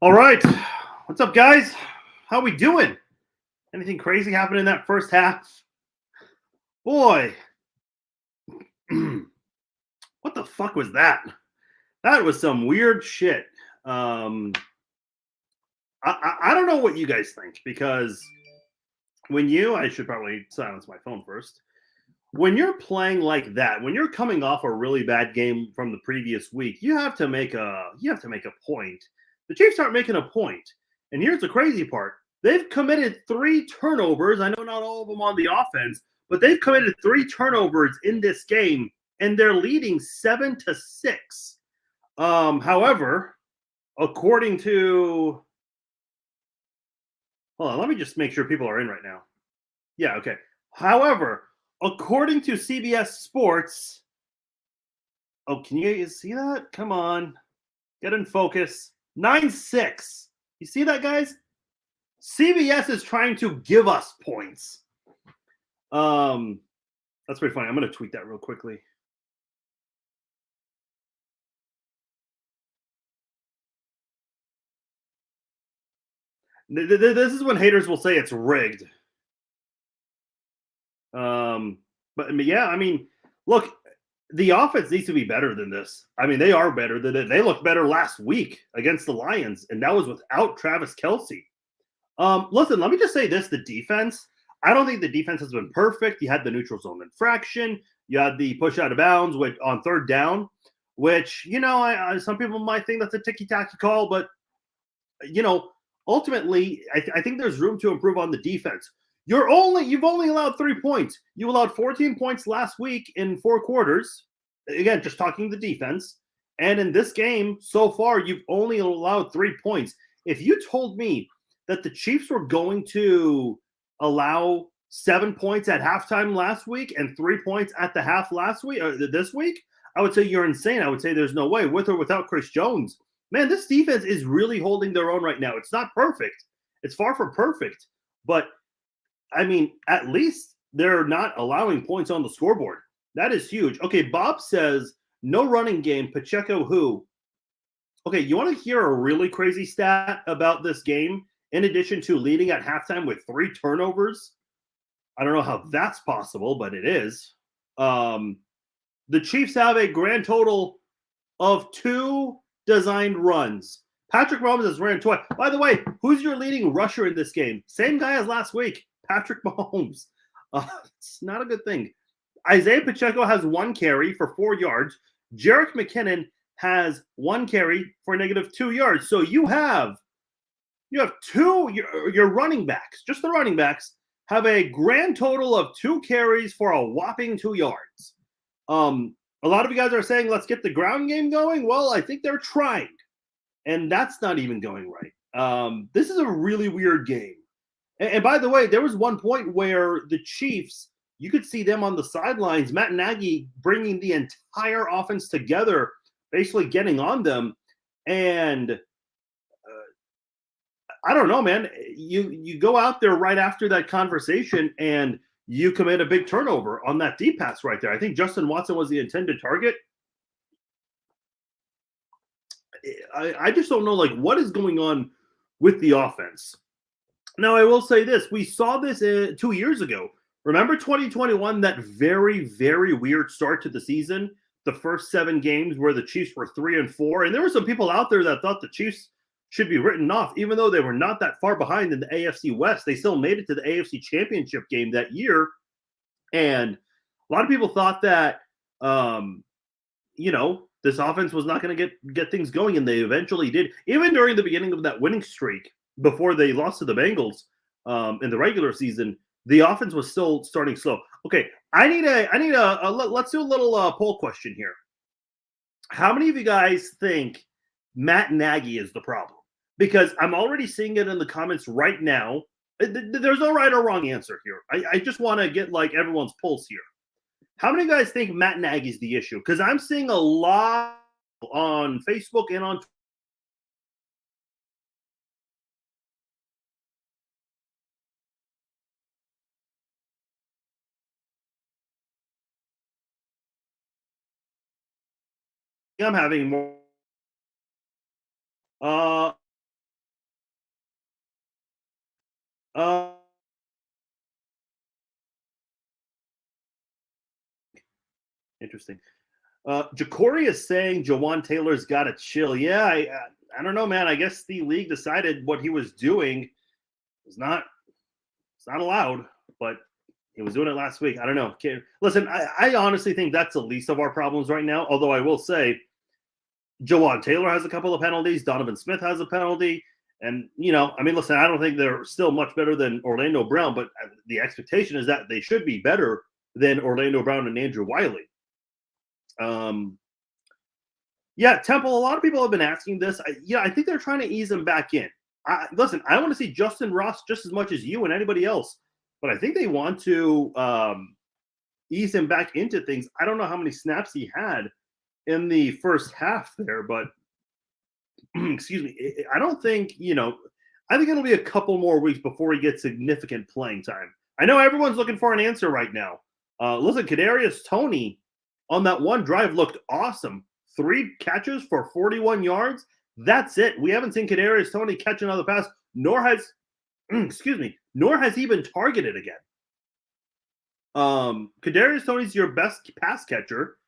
All right. What's up, guys? How we doing? Anything crazy happened in that first half? Boy, what the fuck was that? That was some weird shit. Um, I don't know what you guys think because I should probably silence my phone first. When you're playing like that, when you're coming off a really bad game from the previous week, you have to make a point. The Chiefs aren't making a point. And here's the crazy part. They've committed 3 turnovers. I know not all of them on the offense, but they've committed 3 turnovers in this game and they're leading 7-6. However, according to hold on, let me just make sure people are in right now. Yeah, okay. However, according to CBS Sports, oh, can you see that? Come on. Get in focus. 9-6. You see that, guys? CBS is trying to give us points. Um, that's pretty funny. I'm going to tweet that real quickly. This is when haters will say it's rigged. But yeah, I mean, look, the offense needs to be better than this. I mean, they are better than it. They looked better last week against the Lions, and that was without Travis Kelsey. Listen, let me just say this: the defense. I don't think the defense has been perfect. You had the neutral zone infraction. You had the push out of bounds on third down, which some people might think that's a ticky tacky call, but you know, ultimately, I think there's room to improve on the defense. You've only allowed 3 points. You allowed 14 points last week in 4 quarters. Again, just talking the defense. And in this game so far, you've only allowed 3 points. If you told me that the Chiefs were going to allow 7 points at halftime last week and 3 points at the half last week or this week, I would say you're insane. I would say there's no way, with or without Chris Jones. Man, this defense is really holding their own right now. It's not perfect. It's far from perfect, but I mean, at least they're not allowing points on the scoreboard. That is huge. Okay, Bob says no running game. Pacheco who? Okay, you want to hear a really crazy stat about this game? In addition to leading at halftime with 3 turnovers, I don't know how that's possible, but it is. Um, the Chiefs have a grand total of 2 designed runs. Patrick Mahomes has ran twice. By the way, who's your leading rusher in this game? Same guy as last week, Patrick Mahomes. It's not a good thing. Isaiah Pacheco has 1 carry for 4 yards. Jerick McKinnon has 1 carry for -2 yards. So you have your running backs, just the running backs, have a grand total of 2 carries for a whopping 2 yards. A lot of you guys are saying, let's get the ground game going. Well, I think they're trying, and that's not even going right. This is a really weird game. And by the way, there was one point where the Chiefs, you could see them on the sidelines, Matt Nagy bringing the entire offense together, basically getting on them. And I don't know, man. You go out there right after that conversation and you commit a big turnover on that deep pass right there. I think Justin Watson was the intended target. I just don't know, like, what is going on with the offense. Now, I will say this: we saw this 2 years ago. Remember 2021, that very, very weird start to the season, the first 7 games where the Chiefs were 3-4, and there were some people out there that thought the Chiefs should be written off, even though they were not that far behind in the AFC West. They still made it to the AFC Championship game that year, and a lot of people thought that um, this offense was not going to get things going, and they eventually did. Even during the beginning of that winning streak, before they lost to the Bengals in the regular season, the offense was still starting slow. Okay, let's do a little poll question here. How many of you guys think Matt Nagy is the problem? Because I'm already seeing it in the comments right now. There's no right or wrong answer here. I just want to get like everyone's pulse here. How many guys think Matt Nagy's the issue? Because I'm seeing a lot on Facebook and on I'm having more. Uh, Interesting. Jacory is saying Jawan Taylor's got to chill. Yeah, I don't know, man. I guess the league decided what he was doing was not it's not allowed, but he was doing it last week. I don't know. Listen, I honestly think that's the least of our problems right now. Although I will say, Jawan Taylor has a couple of penalties. Donovan Smith has a penalty. And, I mean, listen, I don't think they're still much better than Orlando Brown, but the expectation is that they should be better than Orlando Brown and Andrew Wiley. Yeah, Temple, a lot of people have been asking this. I think they're trying to ease him back in. Listen, I want to see Justin Ross just as much as you and anybody else, but I think they want to ease him back into things. I don't know how many snaps he had in the first half there, but excuse me. I don't think, I think it'll be a couple more weeks before he gets significant playing time. I know everyone's looking for an answer right now. Listen, Kadarius Toney on that one drive looked awesome. 3 catches for 41 yards. That's it. We haven't seen Kadarius Toney catch another pass, nor has he been targeted again. Kadarius Toney's your best pass catcher.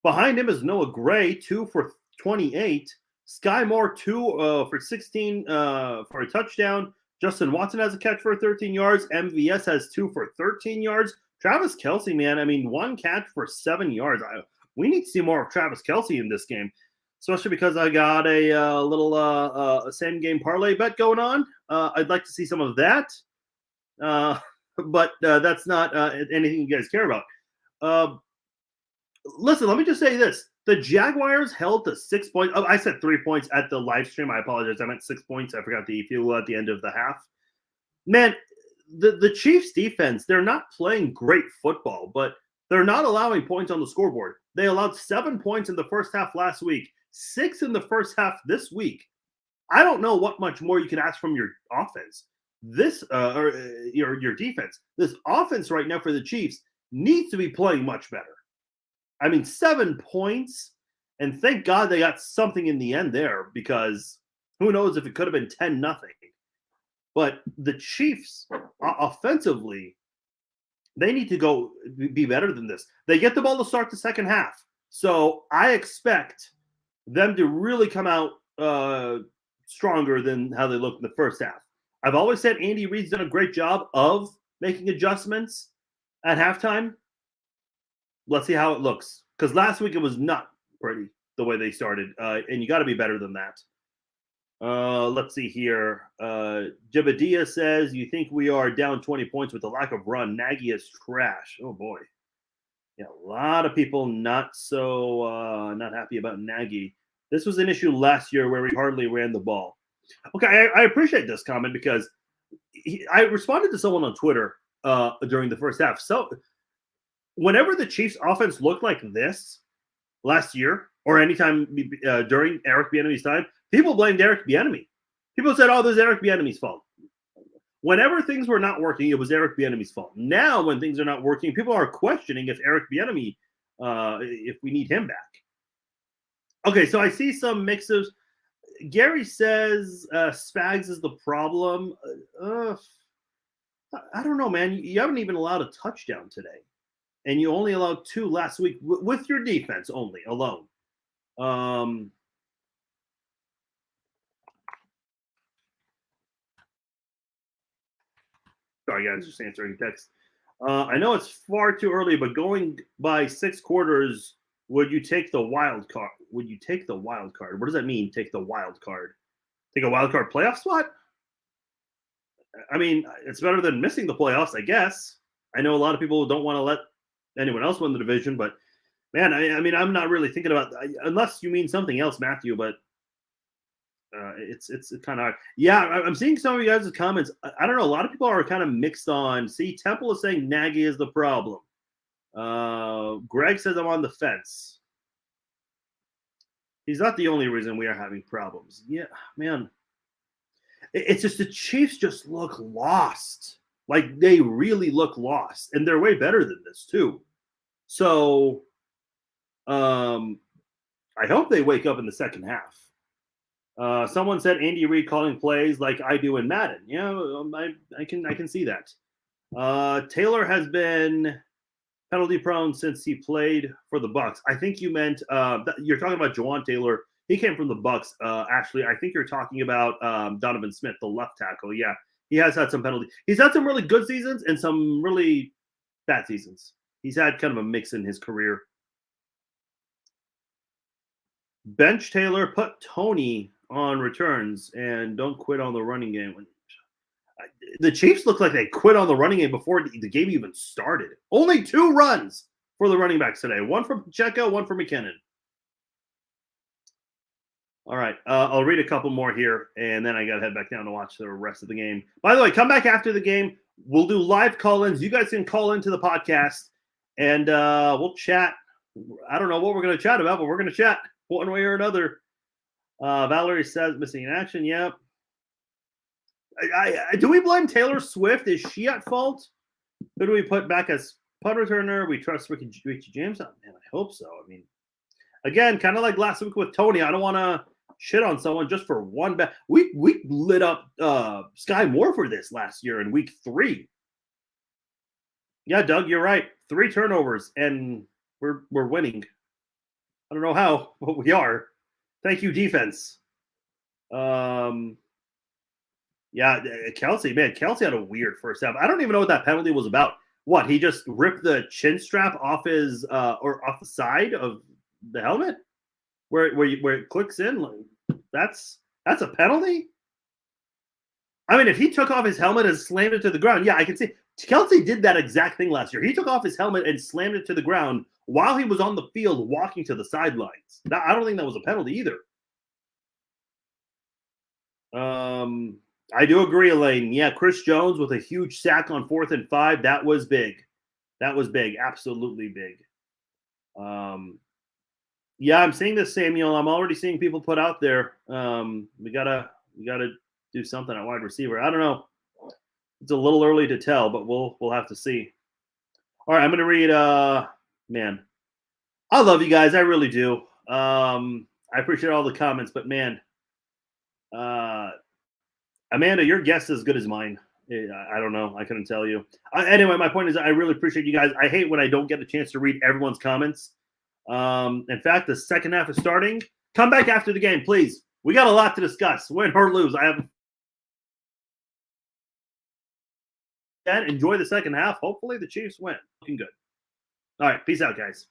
Behind him is Noah Gray, 2 for 28. Sky Moore, 2 for 16 for a touchdown. Justin Watson has a catch for 13 yards. MVS has 2 for 13 yards. Travis Kelce, man, I mean, 1 catch for 7 yards. We need to see more of Travis Kelce in this game, especially because I got a little same game parlay bet going on. I'd like to see some of that, but that's not anything you guys care about. Listen, let me just say this. The Jaguars held to 6 points. Oh, I said 3 points at the live stream. I apologize. I meant 6 points. I forgot the field goal at the end of the half. Man, the Chiefs defense, they're not playing great football, but they're not allowing points on the scoreboard. They allowed 7 points in the first half last week, 6 in the first half this week. I don't know what much more you can ask from your offense. Or your defense. This offense right now for the Chiefs needs to be playing much better. I mean, 7 points, and thank God they got something in the end there, because who knows if it could have been 10-0. But the Chiefs, offensively, they need to be better than this. They get the ball to start the second half. So I expect them to really come out stronger than how they looked in the first half. I've always said Andy Reid's done a great job of making adjustments at halftime. Let's see how it looks. Because last week it was not pretty the way they started. And you got to be better than that. Let's see here. Jebediah says, you think we are down 20 points with the lack of run. Nagy is trash. Oh, boy. Yeah, a lot of people not happy about Nagy. This was an issue last year where we hardly ran the ball. Okay, I appreciate this comment because I responded to someone on Twitter during the first half. So whenever the Chiefs offense looked like this last year or anytime during Eric Bieniemy's time, people blamed Eric Bieniemy. People said, oh, this is Eric Bieniemy's fault. Whenever things were not working, it was Eric Bieniemy's fault. Now, when things are not working, people are questioning if Eric Bieniemy, if we need him back. Okay, so I see some mixes. Gary says Spags is the problem. I don't know, man. You haven't even allowed a touchdown today. And you only allowed 2 last week with your defense only, alone. Sorry, guys, just answering text. I know it's far too early, but going by 6 quarters, would you take the wild card? Would you take the wild card? What does that mean, take the wild card? Take a wild card playoff spot? I mean, it's better than missing the playoffs, I guess. I know a lot of people don't want to let anyone else win the division, but man, I mean, I'm not really thinking about unless you mean something else, Matthew. But it's kind of hard. Yeah, I'm seeing some of you guys' comments. I don't know. A lot of people are kind of mixed on. See, Temple is saying Nagy is the problem. Greg says I'm on the fence. He's not the only reason we are having problems. Yeah, man. It's just the Chiefs just look lost. Like, they really look lost. And they're way better than this, too. So, I hope they wake up in the second half. Someone said Andy Reid calling plays like I do in Madden. Yeah, I can see that. Taylor has been penalty prone since he played for the Bucks. I think you meant you're talking about Jawan Taylor. He came from the Bucks. Ashley, I think you're talking about Donovan Smith, the left tackle. Yeah, he has had some penalty. He's had some really good seasons and some really bad seasons. He's had kind of a mix in his career. Bench Taylor, put Tony on returns, and don't quit on the running game. The Chiefs look like they quit on the running game before the game even started. Only 2 runs for the running backs today. One for Pacheco, one for McKinnon. All right. I'll read a couple more here, and then I got to head back down to watch the rest of the game. By the way, come back after the game. We'll do live call-ins. You guys can call into the podcast, and we'll chat. I don't know what we're going to chat about, but we're going to chat one way or another. Valerie says missing in action. Yep. Do we blame Taylor Swift? Is she at fault? Who do we put back as punt returner? We trust Richie James. Oh, man, I hope so. I mean, again, kind of like last week with Tony. I don't want to shit on someone just for one bet. We lit up Sky Moore for this last year in week 3. Yeah, Doug, you're right. 3 turnovers, and we're winning. I don't know how, but we are. Thank you, defense. Yeah, Kelsey, man, Kelsey had a weird first half. I don't even know what that penalty was about. What, he just ripped the chin strap off his or off the side of the helmet where it clicks in? Like, that's a penalty? I mean, if he took off his helmet and slammed it to the ground, yeah, I can see. Kelsey did that exact thing last year. He took off his helmet and slammed it to the ground while he was on the field walking to the sidelines. I don't think that was a penalty either. I do agree, Elaine. Yeah, Chris Jones with a huge sack on 4th and 5. That was big. That was big. Absolutely big. Yeah, I'm seeing this, Samuel. I'm already seeing people put out there. We gotta do something at wide receiver. I don't know. It's a little early to tell, but we'll have to see. All right, I'm gonna read. Man, I love you guys. I really do. I appreciate all the comments, but man, Amanda, your guess is as good as mine. I don't know. I couldn't tell you. Anyway, my point is I really appreciate you guys. I hate when I don't get a chance to read everyone's comments. In fact, the second half is starting. Come back after the game, please. We got a lot to discuss. Win or lose. Enjoy the second half. Hopefully the Chiefs win. Looking good. All right. Peace out, guys.